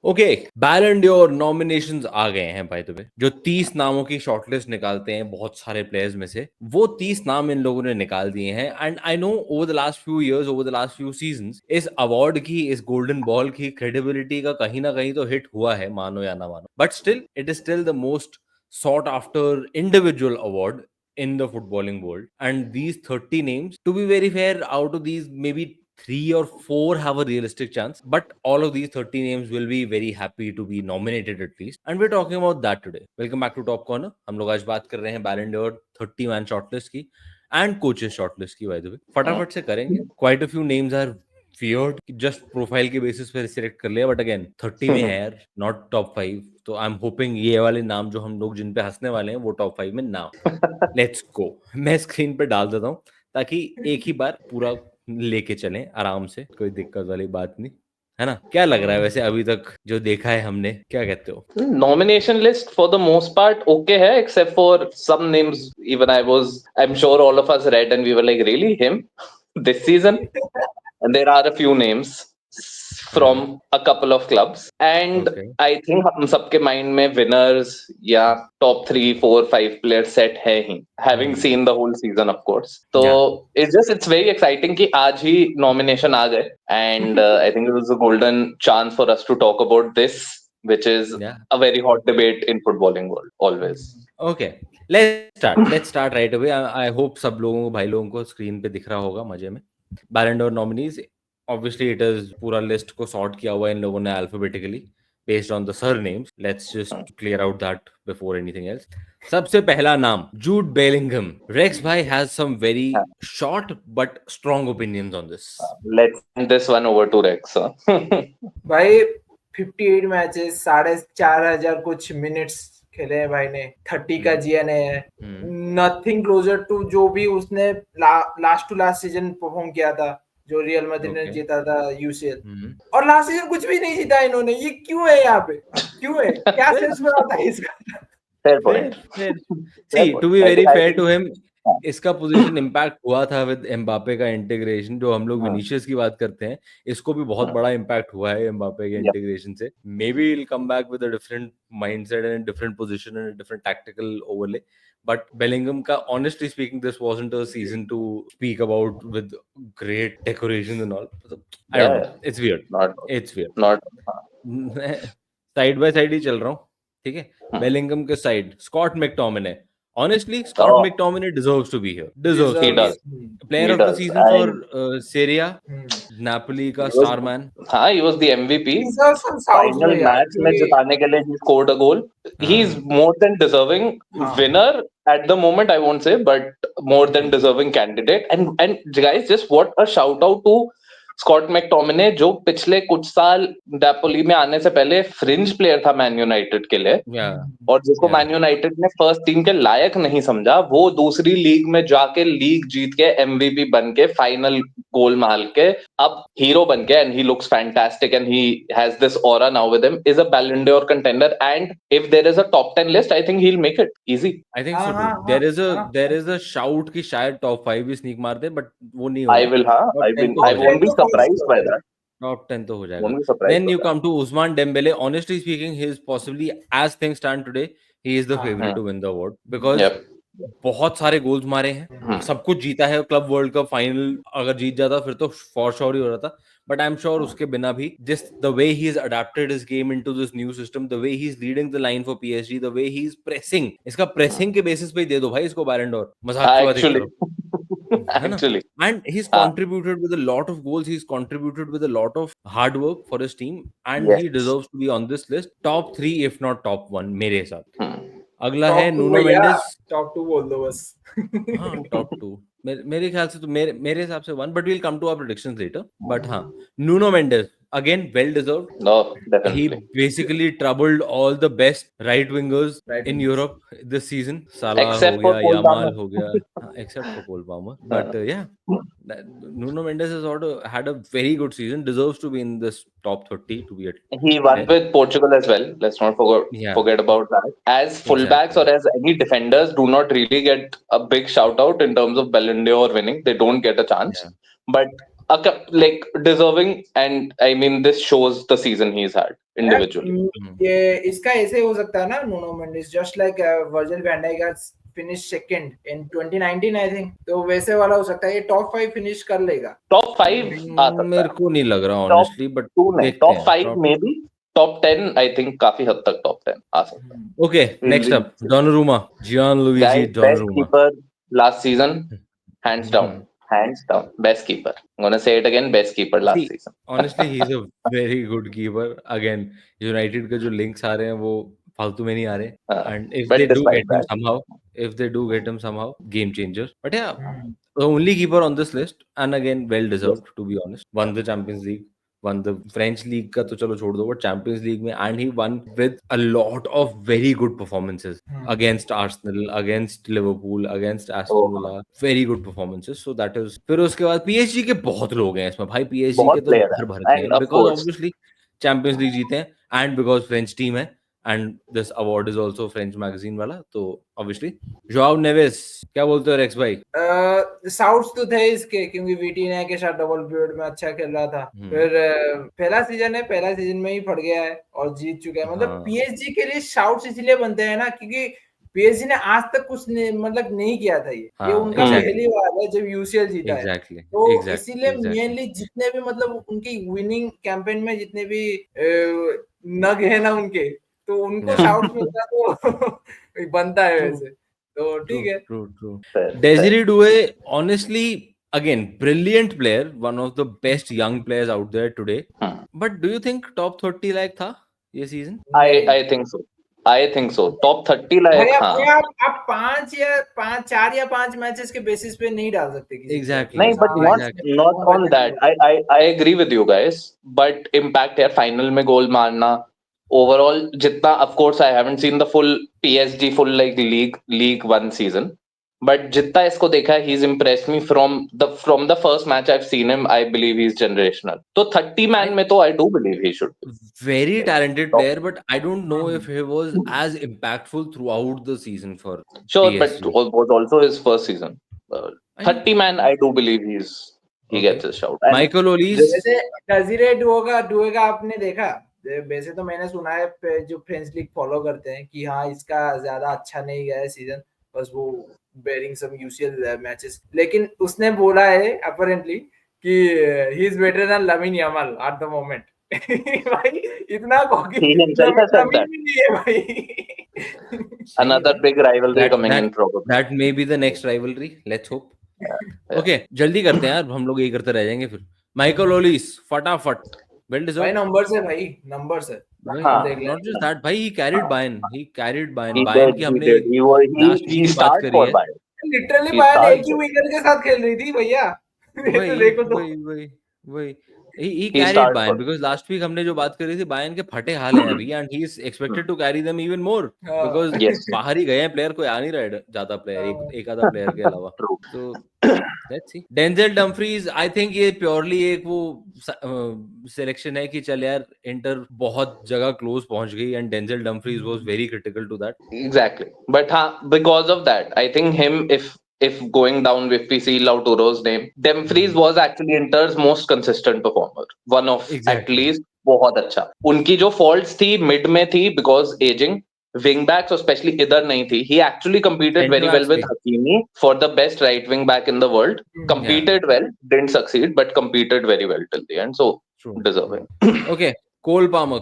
Okay, बैलन door nominations आ गए हैं बाय द वे। जो 30 नामों की शॉर्टलिस्ट निकालते हैं बहुत सारे प्लेयर्स में से, वो 30 नाम इन लोगों ने निकाल दिए हैं। And I know over the last few years, over the last few seasons, इस अवार्ड की, इस गोल्डन बॉल की क्रेडिबिलिटी का कहीं ना कहीं तो हिट हुआ है, मानो या ना मानो, but still it is still the most sought after individual award in the footballing world. And these 30 names, to be very fair, out of these maybe 3 or 4 have a realistic chance, but all of these 30 names will be very happy to be nominated at least, and we're talking about that today. Welcome back to Top Corner. हम लोग आज बात कर रहे हैं Ballon d'Or 30 man shortlist की and coaches shortlist की। By the way फटाफट से करेंगे। Quite a few names are feared, just profile के बेसिस पे सिलेक्ट कर लिया, बट अगेन 30 में है यार, नॉट टॉप 5। तो आई एम होपिंग ये वाले नाम जो हम लोग जिन पे हंसने वाले हैं वो टॉप 5 में ना। Let's go. मैं स्क्रीन पे डाल देता हूँ ताकि एक ही बार पूरा लेके चलें आराम से, कोई दिक्कत वाली बात नहीं है ना। क्या लग रहा है वैसे अभी तक जो देखा है हमने, क्या कहते हो? Nomination list for the most part okay hai, except for some names. Even I'm sure all of us read and we were like, really him this season? And there are a few names from a couple of clubs, and Okay. I think हम सबके mind में winners या top 3, 4, 5 players set है ही, having seen the whole season of course. So Yeah. it's very exciting कि आज ही nomination आ गए, and I think it was a golden chance for us to talk about this, which is Yeah. a very hot debate in footballing world always. Okay. Let's start right away. I hope सब लोगों को, भाई लोगों को screen पे दिख रहा होगा मजे में। Ballon d'Or nominees, obviously it is पूरा लिस्ट को सॉर्ट किया हुआ है इन लोगों ने alphabetically based on the surnames. Let's just clear out that before anything else. सबसे पहला नाम जूड बेलिंगहम। रेक्स भाई has some very short but strong opinions on this. Let's hand this one over to Rex. भाई 58 matches, 4,500 कुछ minutes खेले हैं भाई ने, 30 का जीएन है, नथिंग क्लोजर टू जो भी उसने last to last season perform किया था, जो रियल मैड्रिड ने जीता था यूसीएल। और लास्ट सीजन कुछ भी नहीं जीता इन्होंने। ये क्यों है यहाँ पे? क्यों है? क्या सेंस में आता है इसका? Fair point. See, to be very fair to him, इसका पोजीशन इम्पैक्ट हुआ था विद एम्बापे का इंटीग्रेशन। जो हम लोग विनीशियस की बात करते हैं, इसको भी बहुत बड़ा इम्पैक्ट हुआ है एम्बापे के इंटीग्रेशन से। Maybe will come back with a different mindset and different position and different tactical overlay, but Bellingham का honestly speaking this wasn't a season to speak about with great decoration and all. I don't know, it's weird, it's weird. Side by side ही चल रहा हूँ, ठीक है। Bellingham के side Scott McTominay. Honestly, Scott McTominay deserves to be here. Deserves to be here. Player of the season for Serie A, Napoli का star man. हाँ, he was the MVP. Final Final match में जिताने के लिए he scored a goal. He's more than deserving winner at the moment. I won't say, but more than deserving candidate. And guys, just what a shout out to Scott McTominay, जो पिछले कुछ साल Napoli में आने से पहले fringe player था Man United के लिए, और जिसको मैन यूनाइटेड ने फर्स्ट टीम के लायक नहीं समझा, वो दूसरी लीग में जाके लीग जीत के एमवीपी बन के फाइनल गोल मार के अब हीरो बन के, and he looks fantastic and he has this aura now with him, is a Ballon d'Or contender, and if there is a top 10 list I think he will make it easy. I think so too. There is a shout कि शायद top 5 भी sneak मार दे, but वो नहीं होगा। I won't be surprised by that. Top 10 तो हो जाएगा। Then you come to Ousmane Dembele. Honestly speaking, he is possibly, as things stand today, he is the favorite to win the award because बहुत सारे goals मारे हैं, सब कुछ जीता है। क्लब वर्ल्ड कप फाइनल अगर जीत जाता फिर तो फॉर श्योर ही हो रहा था, बट आई एम श्योर उसके बिना भी जिस the way he is adapted his game into this new system, the way he is leading the line for PSG, the way he is pressing, इसका pressing के basis पे दे दो भाई इसको बैलन डोर। मजाक की बात करो, actually, and he's contributed with a lot of goals, he's contributed with a lot of hard work for his team, and he deserves to be on this list. Top 3 if not top 1 मेरे हिसाब। अगला है Nuno Mendes. Top 2 बोल दो बस। हाँ, top 2 मेरे ख्याल से तो मेरे हिसाब से 1, but we'll come to our predictions later. But हाँ, Nuno Mendes again well deserved. No, definitely. He basically troubled all the best right wingers in Europe this season. Salah except हो गया, Yamal Palmer. हो गया, except for Cole Palmer. But yeah, Nuno Mendes has had a very good season. Deserves to be in this top 30 to be. He won with Portugal as well. Let's not forget about that. As fullbacks or as any defenders, do not really get a big shout out in terms of Ballon d'Or winning. They don't get a chance. But like deserving, and I mean this shows the season he's had individually. ये इसका ऐसे हो सकता है ना, Nuno Mendes just like Virgil van Dijk has finish second in 2019 I think, तो वैसे वाला हो सकता है, ये टॉप 5 फिनिश कर लेगा। टॉप 5 आ सकता मेरे है, को नहीं लग रहा टॉप ऑनेस्टली, बट 2 नहीं, देखते टॉप हैं 5 में भी, टॉप 10 आई थिंक काफी हद तक टॉप 10 आ सकता है। Okay next up Donnarumma, Gianluigi Guys, best Donnarumma. keeper last season, hands down, best keeper. I'm gonna say it again, best keeper last See, season. honestly he's a very good keeper. Again United के जो links आ रहे हैं वो फालतू में नहीं आ रहे, and if but they do despite get him that, somehow, game changer. But yeah, the only keeper on this list, and again well deserved to be honest, won the Champions League, won the French league का तो चलो छोड़ दो, but Champions League में, and he won with a lot of very good performances against Arsenal, against Liverpool, against Aston Villa, very good performances. So that is, फिर उसके बाद PSG के बहुत लोग हैं इसमें भाई, PSG बहुत के तो player भर हैं, भर के and हैं, of because course, obviously Champions League जीते हैं, and because French team है, and this award is also French magazine वाला, तो obviously Joao Neves, क्या बोलते हो रेक्स भाई? साउट्स तो थे इसके, क्योंकि विटिना के साथ डबल पीरियड में अच्छा खेल रहा था, फिर पहला सीजन में ही फट गया है और जीत चुका है। मतलब पीएसजी के लिए शाउट्स इसलिए बनते हैं ना, क्योंकि पीएसजी ने आज तक कुछ मतलब नहीं किया था, ये उनका पहली बार है जब यूसीएल जीता है, तो इसीलिए मेनली जितने भी मतलब उनकी विनिंग कैंपेन में जितने भी नग है ना उनके, तो उनको शाउट्स मिलता तो बनता है वैसे, तो ठीक है। True. Desiree Doué, honestly, again, brilliant player, one of the best young players out there today. But do you think top 30 लायक था ये season? I think so. Top 30 लायक, हाँ। आप 4 या 5 मैचेस के बेसिस पे नहीं डाल सकते किसी Exactly. नहीं, but not on that. I agree with you guys. But impact यार, final में गोल मारना, overall जितना, of course I haven't seen the full PSG full like League One season, but जितना इसको देखा, he's impressed me from the first match I've seen him. I believe he's generational. तो 30 man में तो I do believe he should be. Very talented player, but I don't know if he was as impactful throughout the season for Sure, PSG. but was also his first season. 30 man, I do believe he gets his shout. And Michael Olise, जैसे Désiré Doue का आपने देखा, वैसे तो मैंने सुना है जो फ्रेंच लीग फॉलो करते हैं कि हाँ इसका ज्यादा अच्छा नहीं गया है सीजन, बस वो बेरिंग सम यूसीएल मैचेस, लेकिन उसने बोला है अपेरेंटली कि he is better than Lamine Yamal at the moment. भाई इतना नहीं है भाई। another big rivalry coming in probably. That may be the next rivalry. Let's hope. Okay, जल्दी करते हैं यार, हम लोग यही करते रह जाएंगे फिर। माइकल ओलिस, फटाफट, well deserved. भाई नंबर्स है। Not just that, भाई he carried Bayern. He Bayern की हमने last week की बात करी है। लिटरली बायर्न एक ही विंगर के साथ खेल रही थी भैया। वही he carried Bayern, because last week हमने जो बात करी थी Bayern के फटे हाल हैं अभी, and he is expected to carry them even more, because बाहर ही गए हैं प्लेयर, कोई आ नहीं रहा है ज्यादा प्लेयर, एक आधा प्लेयर के अलावा। तो let's see. Denzel Dumfries, I think ये purely एक वो सिलेक्शन है कि चल यार इंटर बहुत जगह क्लोज पहुंच गई, and Denzel Dumfries was very critical to that. Exactly, but because of that, I think him, if going down, if we see Lauturo's name, Dumfries was actually Inter's most consistent performer, one of at least बहुत अच्छा। उनकी जो faults थी mid में थी because aging, wing backs especially इधर नहीं थी। He actually competed very well with Hakimi for the best right wing back in the world. Competed well, didn't succeed, but competed very well till the end. So deserving. Okay, Cold Palmer,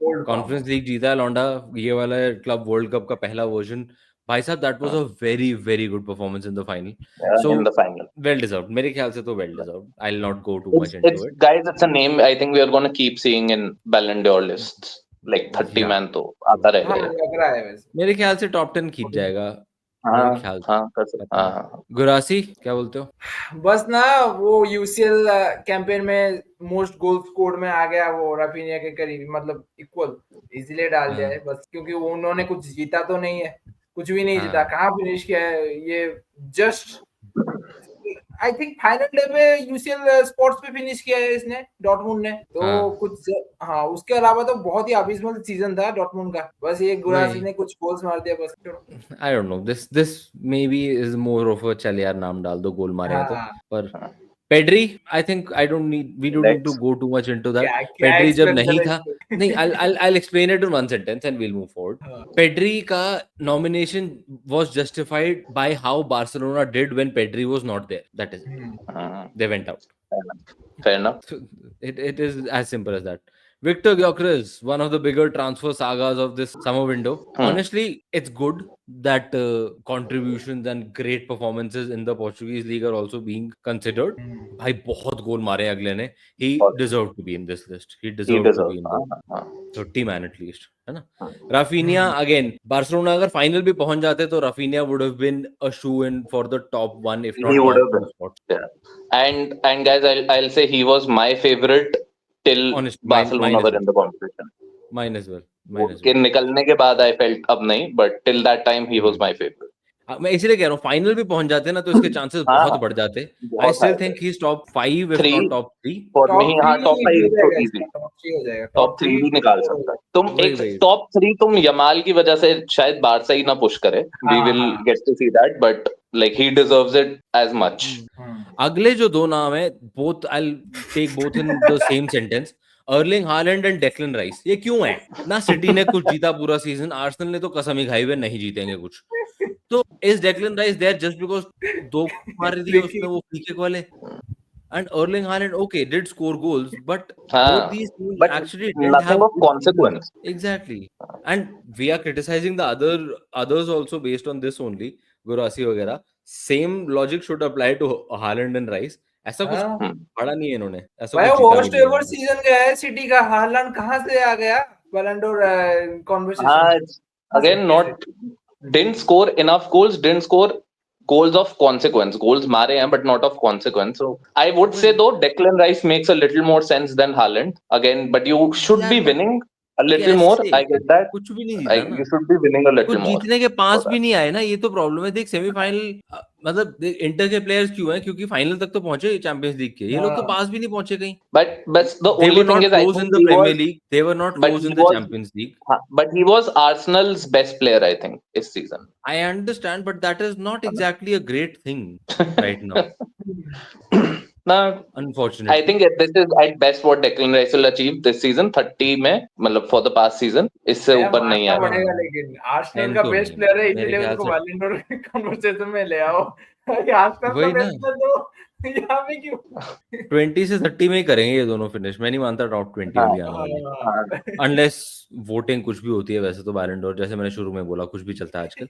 conference league जीता है लौंडा, ये वाला club world cup का पहला version. भाई साहब, that was a very very good performance in the final, so in the final, well deserved मेरे ख्याल से तो well deserved. I will not go too much into it guys, it's a name I think we are gonna keep seeing in Ballon d'Or lists, like 30 man तो आता रहेगा। लग रहा है वैसे, मेरे ख्याल से टॉप 10 खींच जाएगा। गुरासी, क्या बोलते हो? बस ना, वो यूसीएल कैंपेन में मोस्ट गोल स्कोर में आ गया वो राफिनिया के करीब, मतलब इक्वल इजीली डाल दिया है बस, क्योंकि उन्होंने कुछ जीता तो नहीं है, कुछ भी नहीं जीता, कहाँ फिनिश किया है ये, just I think final day पे यूसीएल स्पोर्ट्स पे फिनिश किया है इसने, डॉर्टमुंड ने, तो कुछ उसके अलावा तो बहुत ही अबिस्मल सीजन था डॉर्टमुंड का, बस ये गुरासी ने कुछ गोल्स मार दिया बस। आई don't no, this may be is more of a चल यार नाम डाल दो गोल मारे तो, पर Pedri, I think we don't need to go too much into that. क्या Pedri जब expect नहीं कर था, रहे नहीं, I'll explain it in one sentence and we'll move forward. हाँ. Pedri का nomination was justified by how Barcelona did when Pedri was not there. That is it. They went out. Fair enough. So it is as simple as that. Victor Gyökeres, one of the bigger transfer sagas of this summer window. Honestly, it's good that contributions and great performances in the Portuguese league are also being considered. भाई बहुत गोल मारे अगले ने. He deserved to be in this list. He deserved to be in the 30 man at least, है ना? Rafinha again. Barcelona अगर final भी पहुंच जाते तो Rafinha would have been a shoe-in for the top 1 if not He would top have 2 been. spots. Yeah. And guys, I'll say he was my favorite till Honestly, Barcelona mine as were well. in the competition. Mine as well. Mine as के well. निकलने के बाद I felt अब नहीं, but till that time he was my favorite. मैं इसलिए कह रहा हूँ फाइनल भी पहुंच जाते ना तो इसके चांसेस बहुत बढ़ जाते. I still think he is top 5 if not top 3. For me, हाँ top 5 is so हो easy. जाएगा. टॉप 3 भी निकाल सकता है. तुम एक वही. टॉप 3 तुम यमाल की वजह से शायद बारसा ही ना पुश करे. We will get to see that, but like he deserves it as much. अगले जो दो नाम है, both I'll take both in the same sentence. Erling Haaland and Declan rice. ये क्यों है ना? सिटी ने कुछ जीता पूरा सीजन, आर्सेनल ने तो कसम ही खाई हुई नहीं जीतेंगे कुछ. तो is Declan Rice there just because 2 मार दिए उसने वो फ्री किक वाले? And Erling Haaland, okay, did score goals, but both these teams actually didn't nothing have of consequence. Exactly. And we are criticizing the others also based on this only. Gurasi वगैरह. Same logic should apply to Haaland and Rice. ऐसा कुछ पढ़ा नहीं है इन्होंने. ऐसा भाई कुछ वर्स्ट एवर सीजन गया है सिटी का. हालांड कहां से आ गया बैलन door conversation? Again, didn't score enough goals, didn't score goals of consequence. Goals मारे हैं but not of consequence. So I would say though Declan Rice makes a little more sense than Haaland. Again, but you should be winning a little more. I get that. कुछ भी नहीं जीता ना. You should be winning a little कुछ more. जीतने के पास भी नहीं आए ना. ये तो प्रॉब्लम है. देख सेमीफाइनल मतलब इंटर के प्लेयर्स क्यों हैं? क्योंकि फाइनल तक तो पहुंचे चैंपियंस लीग के. ये लोग तो पास भी नहीं पहुंचे कहीं. But the only thing is I think in the Premier League. They were not close in the Champions League. But he was Arsenal's best player, I think, this season. I understand, but that is not exactly a great thing right now. No, unfortunately. I think this is at best what Declan Rice will achieve this season. 30 में मतलब for the past season इससे ऊपर नहीं आएगा. लेकिन Arsenal का best player है इसलिए उसको बैलन डोर कन्वर्सेशन में ले आओ. आर्सेनल का बेस्ट प्लेयर तो यहाँ पे क्यों? 20 से 30 में ही करेंगे ये दोनों फिनिश. मैं नहीं मानता टॉप 20 में भी आने वाले. अनलेस वोटिंग कुछ भी होती है. वैसे तो बैलन डोर जैसे मैंने शुरू में बोला कुछ भी चलता है आजकल.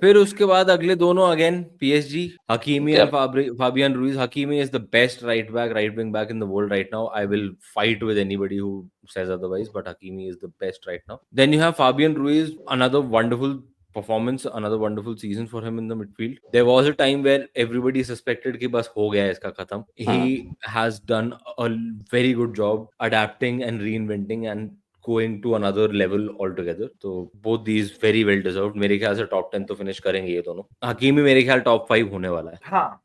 फिर उसके बाद अगले दोनों again PSG, Hakimi and Fabian Ruiz. Hakimi is the best right wing back in the world right now. I will fight with anybody who says otherwise, but Hakimi is the best right now. Then you have Fabian Ruiz, another wonderful performance, another wonderful season for him in the midfield. There was a time where everybody suspected कि बस हो गया है इसका खत्म. He has done a very good job adapting and reinventing and going to another level altogether. So both these very well deserved. मेरे ख्याल से top 10 तो finish करेंगे ये दोनों. हकीमी मेरे ख्याल top 5 होने वाला है. हाँ.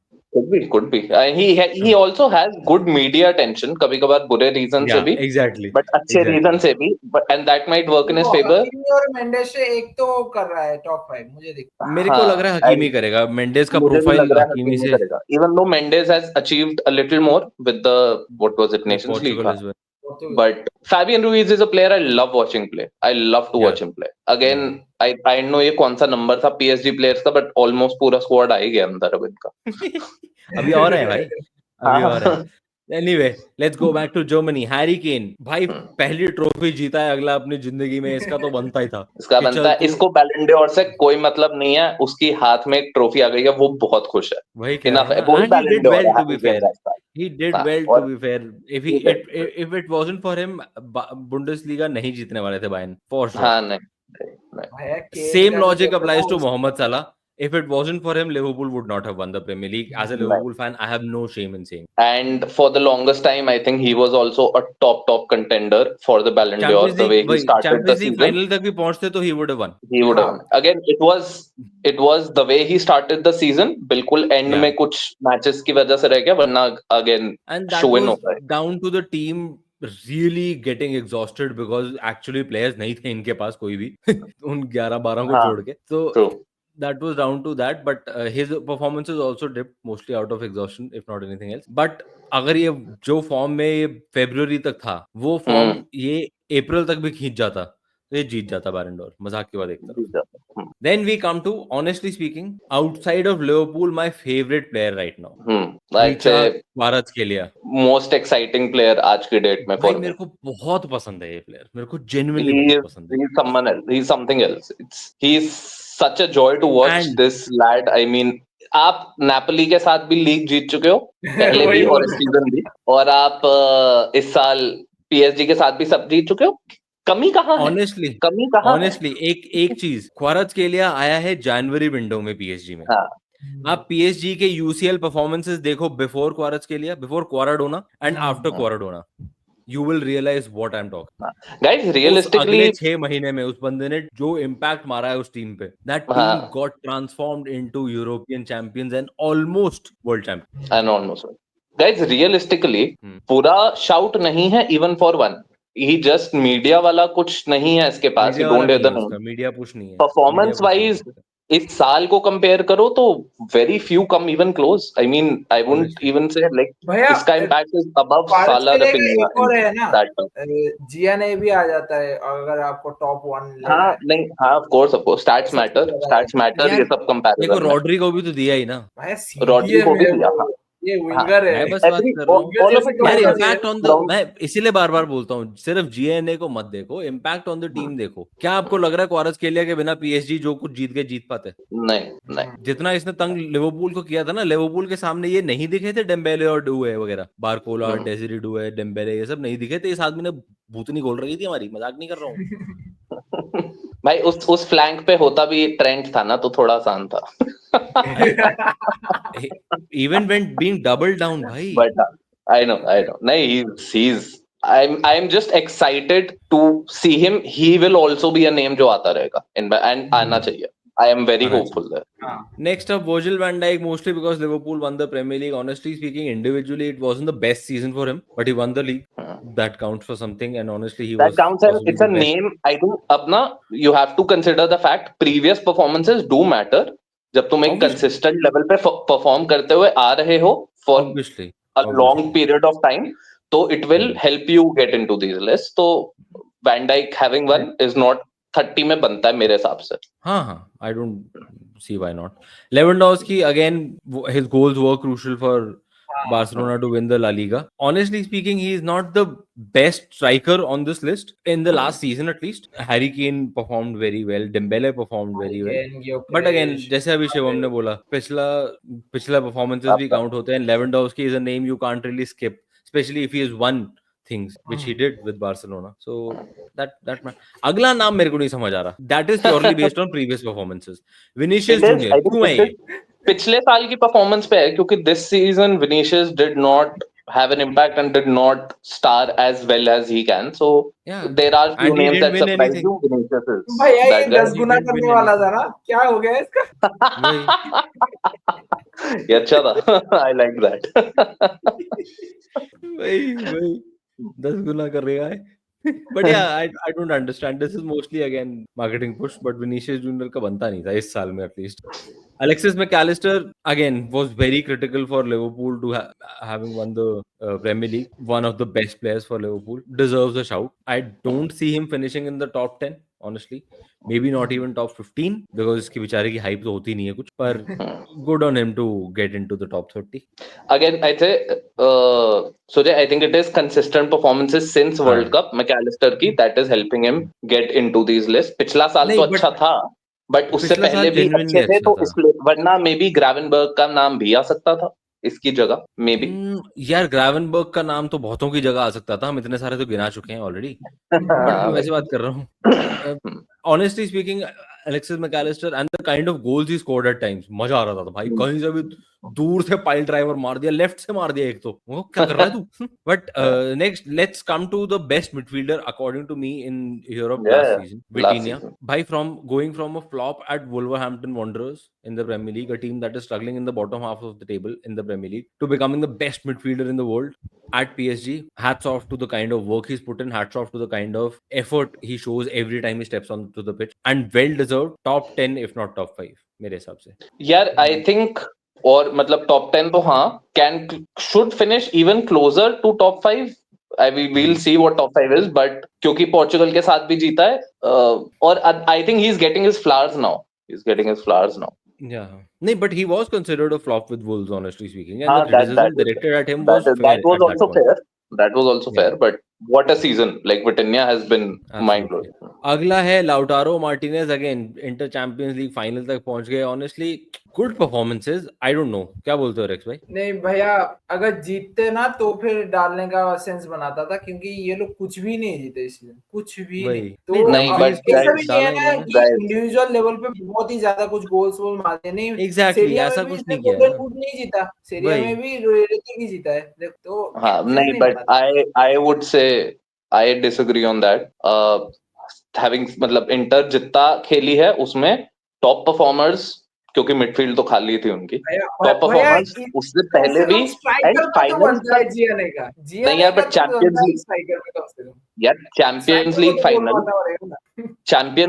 Could be. He also has good media attention. कभी-कभार बुरे reason से भी. Exactly. But अच्छे reason से भी. And that might work in his favor. Hakimi और मेंडेस से एक तो कर रहा है top 5 मुझे दिखता है. मेरे को लग रहा है हकीमी करेगा. मेंडेस का प्रोफाइल हकीमी से. Even though Mendes has achieved a little more with the what was it Nations League. But Fabian Ruiz is a player I love watching play. I love to watch him play. Again, I know ये कौन सा number था PSG players का, but almost पूरा squad आ ही गया अंदर अब इनका. अभी और है भाई. अभी और है. Anyway, let's go back to Germany. Harry Kane, भाई पहली ट्रॉफी जीता है अगला अपनी जिंदगी में. इसका तो बनता ही था. इसका बनता है. इसको बैलन डोर से कोई मतलब नहीं है. उसकी हाथ में एक ट्रॉफी आ गई है. वो बहुत खुश है. वही कहना है. And he did well to be fair. He did well to be fair. If it wasn't for him, Bundesliga नहीं जीतने वाले थे Bayern. For sure. हाँ नहीं. Same logic applies to Mohamed Salah. If it wasn't for him, Liverpool would not have won the Premier League. As a Liverpool fan, I have no shame in saying. And for the longest time, I think he was also a top contender for the Ballon d'Or. The way he started the season. Final तक भी पहुंचते तो he would have won. He would have won. Again, it was the way he started the season. बिल्कुल end में कुछ matches की वजह से रह गया. वरना again show in होता है. Down to the team really getting exhausted because actually players नहीं थे इनके पास कोई भी. उन 11-12 को छोड़ के. So that was down to that, but his performances also dipped mostly out of exhaustion, if not anything else. But अगर ये जो फॉर्म में ये फरवरी तक था, वो फॉर्म ये अप्रैल तक भी खींच जाता तो ये जीत जाता बैलन डोर, मजाक की बात एक तरफ. Then we come to, honestly speaking, outside of Liverpool, my favorite player right now. I'd say Kvaratskhelia. Most exciting player आज की डेट में भाई for मेरे me. को बहुत पसंद है ये प्लेयर, मेरे को genuinely बहुत पसंद है. He's someone else. He's something else. He's such a joy to watch. And- this lad. I mean, आप नेपोली के साथ भी लीग जीत चुके हो पहले भी और इस सीजन भी, और आप इस साल पीएसजी के साथ भी सब जीत चुके हो. कमी कहाँ है? कमी कहाँ Honestly, एक चीज, क्वारात्स्केलिया आया है जनवरी विंडो में पीएसजी में. हाँ. आप पीएसजी के यूसीएल परफॉर्मेंसेस देखो before Kvaratskhelia, before Kvaradona and after Kvaradona, you will realize what I'm talking. Guys, realistically, अगले 6 महीने में उस बंदे ने जो इम्पैक्ट मारा है उस टीम पे, that team got transformed into European champions and almost world champions. And almost. Guys, realistically, पूरा shout नहीं है even for one. He just media वाला कुछ नहीं है इसके पास. He don't have the name. Media push नहीं है. Performance wise, इस साल को कंपेयर करो तो very few come even close. I mean, I wouldn't even say like इसका impact is above Salah, Rafinha. और है ना, GNA भी आ जाता है अगर आपको टॉप 1. हाँ नहीं, हाँ of course stats matter ये सब comparison. देखो रॉड्री को भी तो दिया ही ना. रॉड्री को भी दिया. ये विंगर है. मैं बस बात कर रहा हूँ यार, इम्पैक्ट ऑन द, मैं इसीलिए बार बार बोलता हूँ सिर्फ जीएनए को मत देखो, इम्पैक्ट ऑन द टीम देखो. क्या आपको लग रहा है क्वारात्स्केलिया के बिना पीएसजी जो कुछ जीत पाते? नहीं. जितना इसने तंग लिवरपूल को किया था ना, लिवरपूल के सामने ये नहीं दिखे थे डेम्बेले और डुए वगैरह, बारकोला, डेसिरी डुए, डेम्बेले, ये सब नहीं दिखे थे. इस आदमी ने भूतनी गोल रही थी हमारी, मजाक नहीं कर रहा हूँ. भाई उस फ्लैंक पे होता भी ट्रेंट था ना तो थोड़ा आसान था. Even when being doubled down, भाई. But I know. नहीं, he's I'm just excited to see him. He will also be a name जो आता रहेगा and आना चाहिए. I am very hopeful there. Next up, Virgil van Dijk, mostly because Liverpool won the Premier League. Honestly speaking, individually, it wasn't the best season for him, but he won the league. That counts for something, and honestly, that counts. And it's a name. I think अब ना you have to consider the fact previous performances do matter. जब तुम एक consistent level पे perform करते हुए आ रहे हो for a long period of time, तो it will help you get into these lists. तो Van Dijk having one is not 30 में बनता है मेरे हिसाब से. हाँ, I don't see why not. Lewandowski, again, his goals were crucial for Barcelona to win the La Liga. Honestly speaking, he is not the best striker on this list in the last season at least. Harry Kane performed very well, Dembele performed very well. But again, जैसे अभी शिवम ने बोला, पिछला performances भी count होते हैं. Lewandowski is a name you can't really skip, especially if he has won things which he did with Barcelona. So that अगला नाम मेरे को नहीं समझ आ रहा. That is purely based on previous performances. Vinicius Junior, क्यों है ये? पिछले साल की परफॉर्मेंस पे है क्योंकि this season Vinicius did not have an impact and did not star as well as he can. So there are few names that surprise you. Vinicius is. भाई ये 10 गुना करने वाला था ना, क्या हो गया इसका? ये अच्छा था. I like that. भाई 10 गुना कर रहा है. But yeah, I don't understand. This is mostly again marketing push, but Vinicius Junior का बनता नहीं था इस साल में at least. Alexis McAllister again was very critical for Liverpool to having won the Premier League. One of the best players for Liverpool, deserves a shout. I don't see him finishing in the top 10, honestly. Maybe not even top 15 because इसकी बेचारे की hype तो होती नहीं है कुछ. पर good on him to get into the top 30. Again, I say, Sujay, I think it is consistent performances since World Cup McAllister की that is helping him get into these lists. पिछला साल तो अच्छा था, but उससे पहले भी अच्छे थे, तो इसलिए वरना मे बी ग्रावेनबर्ग का नाम भी आ सकता था इसकी जगह, मे बी. यार ग्रावेनबर्ग का नाम तो बहुतों की जगह आ सकता था, हम इतने सारे तो गिना चुके हैं ऑलरेडी. मैं वैसे बात कर रहा हूँ. Honestly speaking, Alexis McAllister and the kind of goals he scored at times, मजा आ रहा था भाई. कहीं से भी दूर से पाइल ड्राइवर मार दिया, लेफ्ट से मार दिया एक तो, वो क्या कर रहा है तू? But next let's come to the best midfielder according to me in Europe last season, Vitinha. By going from a flop at Wolverhampton Wanderers in the Premier League, a team that is struggling in the bottom half of the table in the Premier League, to becoming the best midfielder in the world at PSG. Hats off to the kind of work he's put in. Hats off to the kind of effort he shows every time he steps onto the pitch. And well deserved top 10 if not top 5 मेरे हिसाब से. यार I think, और मतलब top 10 तो हाँ, can should finish even closer to top 5. we'll see what top 5 is, but क्योंकि Portugal के साथ भी जीता है, और I think he is getting his flowers now. Yeah. No, but he was considered a flop with Wolves, honestly speaking. And the criticism directed at him was fair. That was also fair. That was also fair, but what a season. Like Vitinha has been mind-blowing. अगला है Lautaro Martinez, again inter champions league final तक पहुंच गए. Honestly good performances. I don't no, क्या बोलते हो racks भाई? नहीं भैया, अगर जीतते ना तो फिर डालने का सेंस बनाता था, क्योंकि ये लोग कुछ भी नहीं जीते इस सीजन, कुछ भी नहीं. तो नहीं, बट ऐसा भी नहीं है कि इंडिविजुअल लेवल पे बहुत ही ज्यादा कुछ गोल्स वोल मारते नहीं. एग्जैक्टली ऐसा कुछ नहीं किया. गोल्डन बूट नहीं जीता, सीरिया में भी रेटिंग ही जीता है. तो हाँ, नहीं, but I would say I disagree on that. Having मतलब इंटर जितना खेली है उसमें टॉप परफॉर्मर्स, क्योंकि मिडफील्ड तो खाली थी उनकी, टॉप परफॉर्मर्स उससे पहले भी एंड फाइनल तक नहीं यार. बट चैंपियंस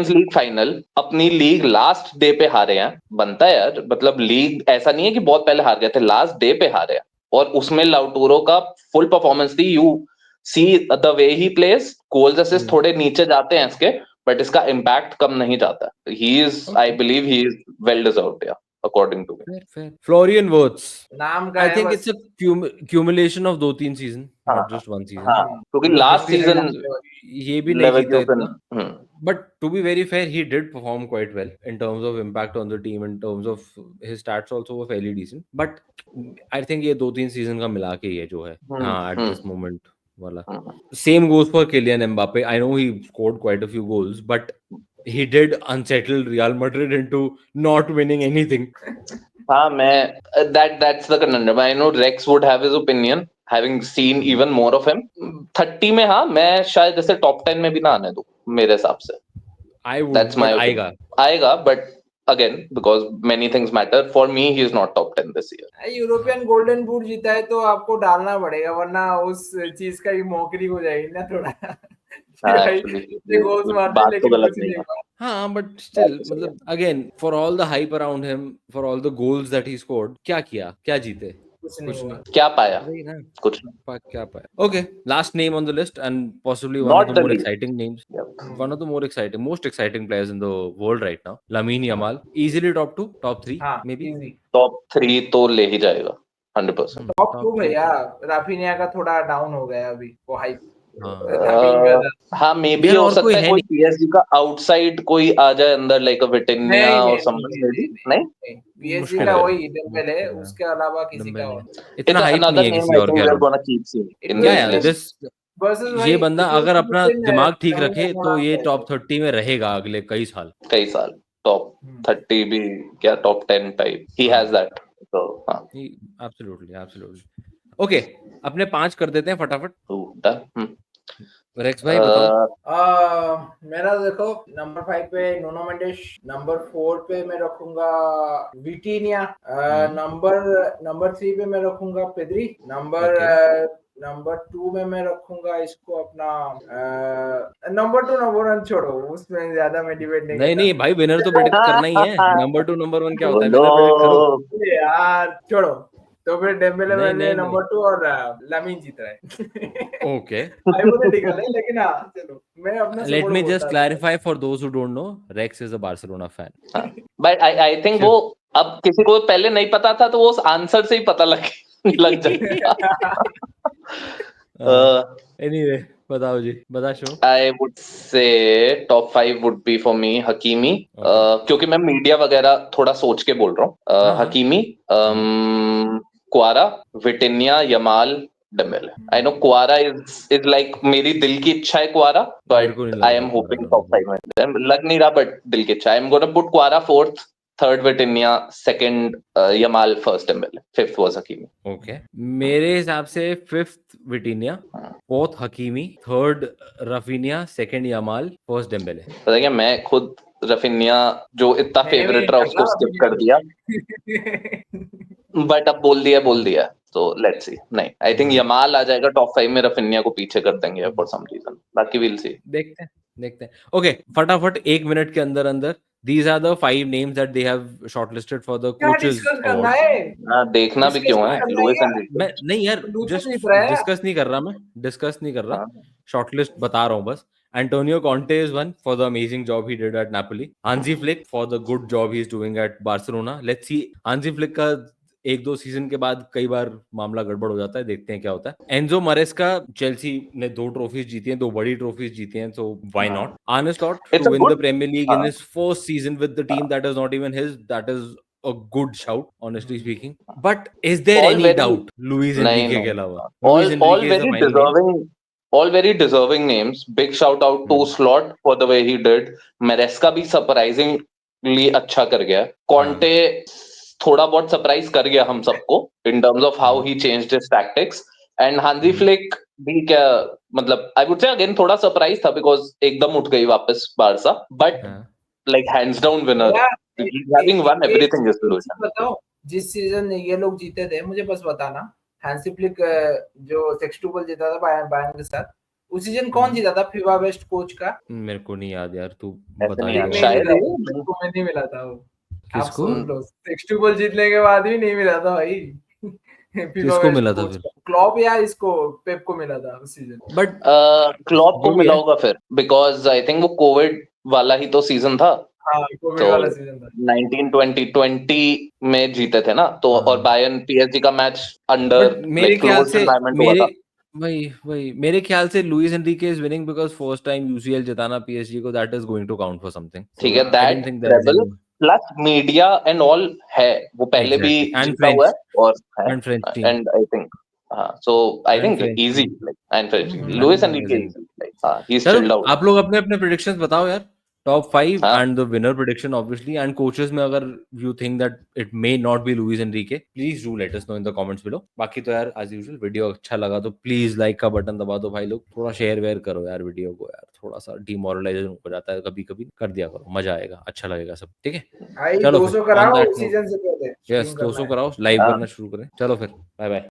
लीग फाइनल अपनी लीग लास्ट डे पे हारे हैं, बनता है यार. मतलब लीग ऐसा नहीं है कि बहुत पहले हार गए थे, लास्ट डे पे हारे हैं, और उसमें लाउटोरो का फुल परफॉर्मेंस थी. You see the way he plays, goals assist थोड़े नीचे जाते हैं इसके, बट इसका इम्पैक्ट कम नहीं जाता. He is, I believe he is well deserved, या according to me. Florian Wirtz, नाम का I think it's a accumulation of 2-3 season, not just one season. क्योंकि लास्ट सीजन ये भी नहीं जीता इतना. But to be very fair, he did perform quite well in terms of impact on the team, in terms of his stats also were fairly decent. But I think ये 2-3 season का मिला के ये जो है at this moment वाला. Same goes for Kylian Mbappe. I know he scored quite a few goals, but he did unsettle Real Madrid into not winning anything. हाँ, मैं that's the conundrum. I know Rex would have his opinion, having seen even more of him. 30 में हाँ, मैं शायद जैसे top 10 में भी ना आने दूं मेरे हिसाब से. I would. That's my opinion. आएगा, but again, because many things matter. For me, he is not top 10 this year. European golden boot जीता है तो आपको डालना पड़ेगा, वरना उस चीज का ही मौकरी हो जाएगी ना थोड़ा. बात तो गलत नहीं है. हाँ, but still, मतलब again, for all the hype around him, for all the goals that he scored, क्या किया, क्या जीते? कुछ नहीं. क्या पाया? कुछ नहीं. क्या पाया? Okay, last name on the list and possibly one of the more exciting names. One of the more exciting, most exciting players in the world right now, Lamine Yamal. Easily top 2, top 3, maybe. Top 3 तो ले ही जाएगा 100%. top 2 भैया, Raphinha का थोड़ा down हो गया अभी वो हाइप. हाँ, मे बी हो सकता है कोई पीएसजी का आउटसाइड कोई आ जाए अंदर, लाइक अ विटिनिया और समवन. नहीं, पीएसजी का वही डेम्बेले, उसके अलावा किसी का और इतना हाइप नहीं है किसी और का. ये बंदा अगर अपना दिमाग ठीक रखे तो ये टॉप 30 में रहेगा अगले कई साल. टॉप 30 भी क्या, top 10 type. He has that. तो हां, एब्सोल्युटली. ओके, अपने 5 कर देते हैं फटाफट. रेक्स भाई बताओ. मेरा देखो, नंबर 5 पे नूनो मेंडेस, नंबर 4 पे मैं रखूंगा विटिनिया, नंबर 3 पे मैं रखूंगा पेद्री, नंबर 2 में मैं रखूंगा इसको अपना नंबर 2 नंबर 1 छोड़ो, उसमें ज्यादा मैं डिबेट नहीं भाई, विनर तो प्रेडिक्ट करना ही है. नंबर 2 नंबर 1 क्या होता है, विनर प्रेडिक्ट करो यार. छोड़ो, तो फिर डेम्बेले में नंबर 2 और लामीन जीत रहा है. ओके, हाइपोथेटिकल है, लेकिन हां चलो मैं अपना let me just clarify for those who don't know, Rex is a Barcelona fan. But I think वो अब किसी को पहले नहीं पता था तो वो उस आंसर से ही पता लग जाएगा. एनीवे, बताओ जी, बता show. I would say top 5 would be for me Hakimi, क्योंकि मैं मीडिया वगैरह थोड़ा सोच के बोल रहा हूँ. Hakimi, Kvara, Vitinha, Yamal, Dembele. I know Kvara is like मेरी दिल की इच्छा है Kvara, but I am hoping top 5 में. लग नहीं रहा, बट दिल की इच्छा. I am gonna put Kvara 4th, third Vitinha, second Yamal, first Dembele, fifth was Hakimi. Okay मेरे हिसाब से fifth Vitinha, fourth Hakimi, third Raphinha, second Yamal, first Dembele. पता है क्या, मैं खुद रफीनिया जो इतना मैंने भी फेवरेट रहा उसको स्किप कर दिया, बट अब बोल दिया तो लेट्स सी। नहीं, आई थिंक यमाल आ जाएगा टॉप 5 में, रफीनिया को पीछे कर देंगे फॉर सम रीजन, बाकी विल सी। देखते हैं। ओके फटाफट 1 मिनट के अंदर अंदर these are the 5 names that they have shortlisted for the क्या coaches डिस्कस करना award। है? देखना भी क्यों है, Discuss लुइस करना एनरिके। मैं नहीं यार, लूथर जस्ट जीत रहा है। डिस्कस नहीं कर रहा, मैं डिस्कस नहीं कर रहा, हाँ। शॉर्टलिस्ट बता रहा हूँ बस। Antonio Conte is one for the amazing job he did at Napoli. Hansi Flick for the good job he's doing at Barcelona. Let's see, Hansi Flick का 1-2 सीजन के बाद कई बार मामला गड़बड़ हो जाता है, देखते हैं क्या होता है। एंजो मरेस्का, चेल्सी ने 2 ट्रॉफीज जीती हैं, 2 बड़ी ट्रॉफीज जीती हैं, so why not? Arne Slot It's to a win good- the Premier League in हाँ। his first season with the team that is not even his, that is a good shout, honestly speaking. But is there All any very- doubt Luis नहीं, Enrique नहीं, के अलावा? all Luis Enrique is the very final name. deserving, all very deserving names. Big shout out to Slot for the way he did. Maresca भी surprisingly अच्छा कर गया। Conte थोड़ा बहुत सरप्राइज कर गया हम सबको in terms of how he changed his tactics. And Hansi Flick भी क्या, मतलब I would say again थोड़ा सरप्राइज था because एकदम उठ गई वापस Barça, but like hands down winner. He's having won everything this season. बताओ, जिस सीजन ये लोग जीते थे, मुझे बस बताना, हैंसी फ्लिक जो सेक्सटुबल जीता था बायर्न के साथ, उस सीजन कौन जीता था फीफा बेस्ट कोच का? मेरे को नहीं याद यार, तू ऐसे बता। नहीं नहीं याद, मिला शायद था, ये- मेरे को नहीं मिला था वो। आप किसको? सुन लो, सेक्सटुबल जीतने के बाद भी नहीं मिला था भाई। किसको मिला था फिर? क्लॉप या इसको पेप को मिला था उस सीजन। बट क्लॉप को जो भी मिला है। होगा फिर, बिकॉज आई थिंक वो कोविड वाला ही तो सीजन था। हाँ, कोविड तो वाला सीजन था। 1920 में जीते थे ना, तो हाँ। और बायर्न पीएसजी का मैच अंडर बट मेरे ख्याल क्लोज्ड से एनवायरनमेंट हुआ था। वही मेरे ख्याल से Luis Enrique is winning because first time UCL जिताना पीएसजी को, that is going to count for something. ठीक है, that treble plus media and all है, वो पहले भी Exactly. And जीता हुआ है और and French team. And I think so I And think French easy, team. Like and French hmm, Luis amazing. Enrique easy, like he is चलो chilled out. आप लोग अपने अपने प्रेडिक्शंस बताओ यार, टॉप 5 हाँ। And the winner prediction obviously, and coaches में अगर you think that it may not be Luis Enrique, please do let us know in the comments below. बाकी तो यार एज यूजुअल वीडियो अच्छा लगा तो प्लीज लाइक का बटन दबा दो भाई लोग, थोड़ा शेयर वेयर करो यार वीडियो को यार, थोड़ा सा डिमोरलाइजेशन हो जाता है कभी कभी, कर दिया करो, मजा आएगा, अच्छा लगेगा सब, ठीक है? भाई चलो 200 फिर, on कराओ that इस note, सीजन से पहले। यस 200 कराओ, लाइव करना शुरू करें। चलो फिर, बाय बाय।